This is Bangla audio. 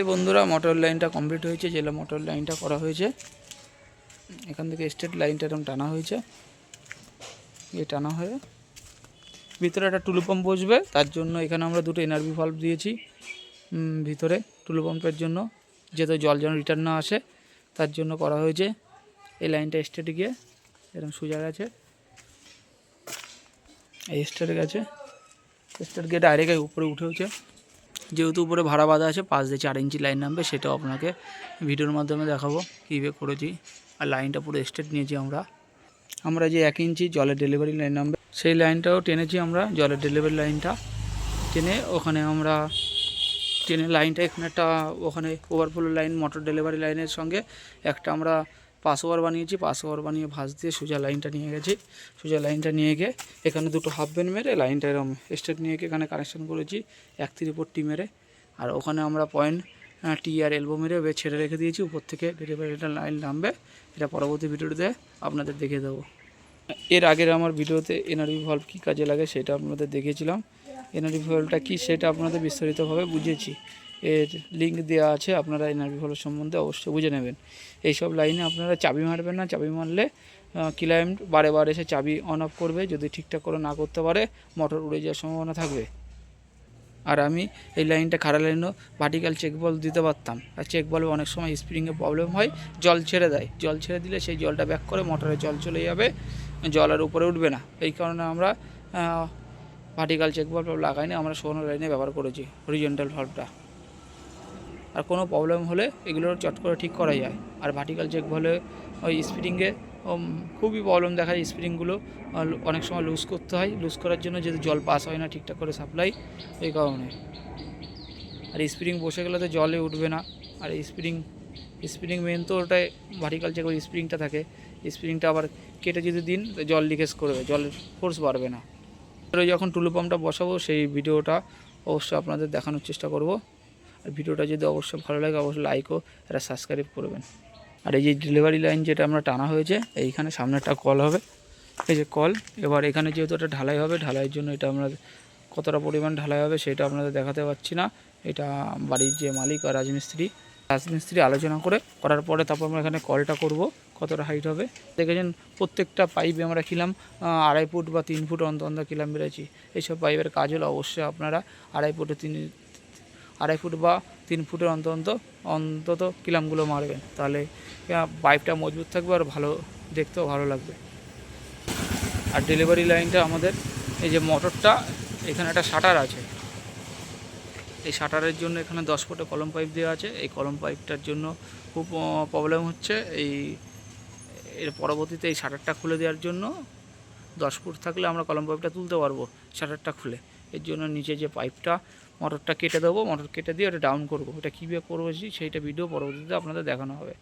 বন্ধুরা মোটর লাইনটা কমপ্লিট হয়েছে, জেলা মোটর লাইনটা করা হয়েছে। এখান থেকে স্ট্রেট লাইনটা এরকম টানা হয়েছে, এই টানা হয়ে ভিতরে একটা টুলু পাম্প বসবে। তার জন্য এখানে আমরা দুটো এনআরভি ভাল্ব দিয়েছি ভিতরে টুলু পাম্পের জন্য, যেহেতু জল যেন রিটার্ন না আসে তার জন্য করা হয়েছে। এই লাইনটা স্ট্রেটে গিয়ে এরকম সোজা গেছে, এই স্ট্রেটে গেছে, স্ট্রেট গিয়ে ডাইরেক্ট উপরে উঠেছে। যেহেতু উপরে ভাড়া বাঁধা আছে, পাশ দিয়ে 4 ইঞ্চি লাইন নামবে, সেটাও আপনাকে ভিডিওর মাধ্যমে দেখাবো কীভাবে করেছি। আর লাইনটা পুরো স্ট্রেট নিয়েছি আমরা যে 1 ইঞ্চি জলের ডেলিভারি লাইন নামবে সেই লাইনটাও টেনেছি আমরা। জলের ডেলিভারি লাইনটা টেনে ওখানে আমরা লাইনটা এখানে একটা ওখানে ওভারফ্লো লাইন মোটর ডেলিভারি লাইনের সঙ্গে একটা আমরা পাস ওভার বানিয়েছি। পাস ওভার বানিয়ে ভাঁজ দিয়ে সোজা লাইনটা নিয়ে গেছি। সোজা লাইনটা নিয়ে গিয়ে এখানে দুটো হাফ বেন মেরে লাইনটা এরকম স্ট্রেট নিয়ে গিয়ে এখানে কানেকশন করেছি 1/3 মেরে। আর ওখানে আমরা পয়েন্ট টি আর এলবো মেরে ছেড়ে রেখে দিয়েছি। উপর থেকে ডেলিভারিটা লাইন নামবে, এটা পরবর্তী ভিডিওতে আপনাদের দেখিয়ে দেবো। এর আগের আমার ভিডিওতে এনআরভি ভাল্ব কী কাজে লাগে সেটা আপনাদের দেখিয়েছিলাম। এনআরভি ভাল্বটা কী সেটা আপনাদের বিস্তারিতভাবে বুঝিয়েছি। এর লিঙ্ক দেওয়া আছে, আপনারা এনআরভি ভাল্ব সম্বন্ধে অবশ্যই বুঝে নেবেন। এইসব লাইনে আপনারা চাবি মারবেন না, চাবি মারলে ক্লায়েন্ট বারে বারে এসে চাবি অন অফ করবে। যদি ঠিকঠাক করে না করতে পারে মোটর উড়ে যাওয়ার সম্ভাবনা থাকবে। আর আমি এই লাইনটা খাড়া লাইনও ভার্টিক্যাল চেক বল দিতে পারতাম। আর চেক বলে অনেক সময় স্প্রিংয়ে প্রবলেম হয়, জল ছেড়ে দেয়। জল ছেড়ে দিলে সেই জলটা ব্যাক করে মোটরে জল চলে যাবে, জল আর উপরে উঠবে না। এই কারণে আমরা ভার্টিক্যাল চেক ভাল্ব লাগাইনি, আমরা শোনো লাইনে ব্যবহার করেছি হরিজন্টাল ভাল্বটা। আর কোনো প্রবলেম হলে এগুলো চট করে ঠিক করা যায়। আর ভার্টিক্যাল চেক ভাল্বে ওই স্প্রিংয়ে খুবই প্রবলেম দেখা যায়। স্প্রিংগুলো অনেক সময় লুজ করতে হয়, লুজ করার জন্য যেহেতু জল পাস হয় না ঠিকঠাক করে সাপ্লাই, এই কারণে। আর স্প্রিং বসে গেলে তো জলে উঠবে না। আর স্প্রিং মেন তো ওটাই ভার্টিক্যাল চেক ওই স্প্রিংটা থাকে। স্প্রিংটা আবার কেটে যদি দিন জল লিকেজ করবে, জলের ফোর্স বাড়বে না। যখন টুলু পাম্পটা বসাবো সেই ভিডিওটা অবশ্যই আপনাদের দেখানোর চেষ্টা করব। আর ভিডিওটা যদি অবশ্যই ভালো লাগে অবশ্যই লাইক ও একটা সাবস্ক্রাইব করবেন। আর এই যে ডেলিভারি লাইন যেটা আমরা টানা হয়েছে, এইখানে সামনে একটা কল হবে, এই যে কল। এবার এখানে যেহেতু একটা ঢালাই হবে, ঢালাইয়ের জন্য এটা আমরা কতটা পরিমাণ ঢালাই হবে সেটা আপনাদের দেখাতে পারছি না। এটা বাড়ির যে মালিক আর রাজমিস্ত্রি আলোচনা করার পরে তারপর আমরা এখানে কলটা করব, কতটা হাইট হবে। দেখেছেন প্রত্যেকটা পাইপে আমরা কিলাম 2.5 ফুট বা 3 ফুট অন্তর কিলাম বেড়েছি। এইসব পাইপের কাজ হলে অবশ্যই আপনারা 2.5 ফুট বা 3 ফুটের অন্তত কিলামগুলো মারবেন, তাহলে পাইপটা মজবুত থাকবে আর ভালো দেখতেও ভালো লাগবে। আর ডেলিভারি লাইনটা আমাদের এই যে মোটরটা, এখানে একটা শাটার আছে। এই শাটারের জন্য এখানে 10 ফুটে কলম পাইপ দেওয়া আছে। এই কলম পাইপটার জন্য খুব প্রবলেম হচ্ছে। এর পরবর্তীতে এই শাটারটা খুলে দেওয়ার জন্য 10 ফুট থাকলে আমরা কলম পাইপটা তুলতে পারবো শাটারটা খুলে। এর জন্য নিচে যে পাইপটা মোটরটা কেটে দেবো, মোটর কেটে দিয়ে ওটা ডাউন করবো। ওটা কীভাবে করবো সেইটা ভিডিও পরবর্তীতে আপনাদের দেখানো হবে।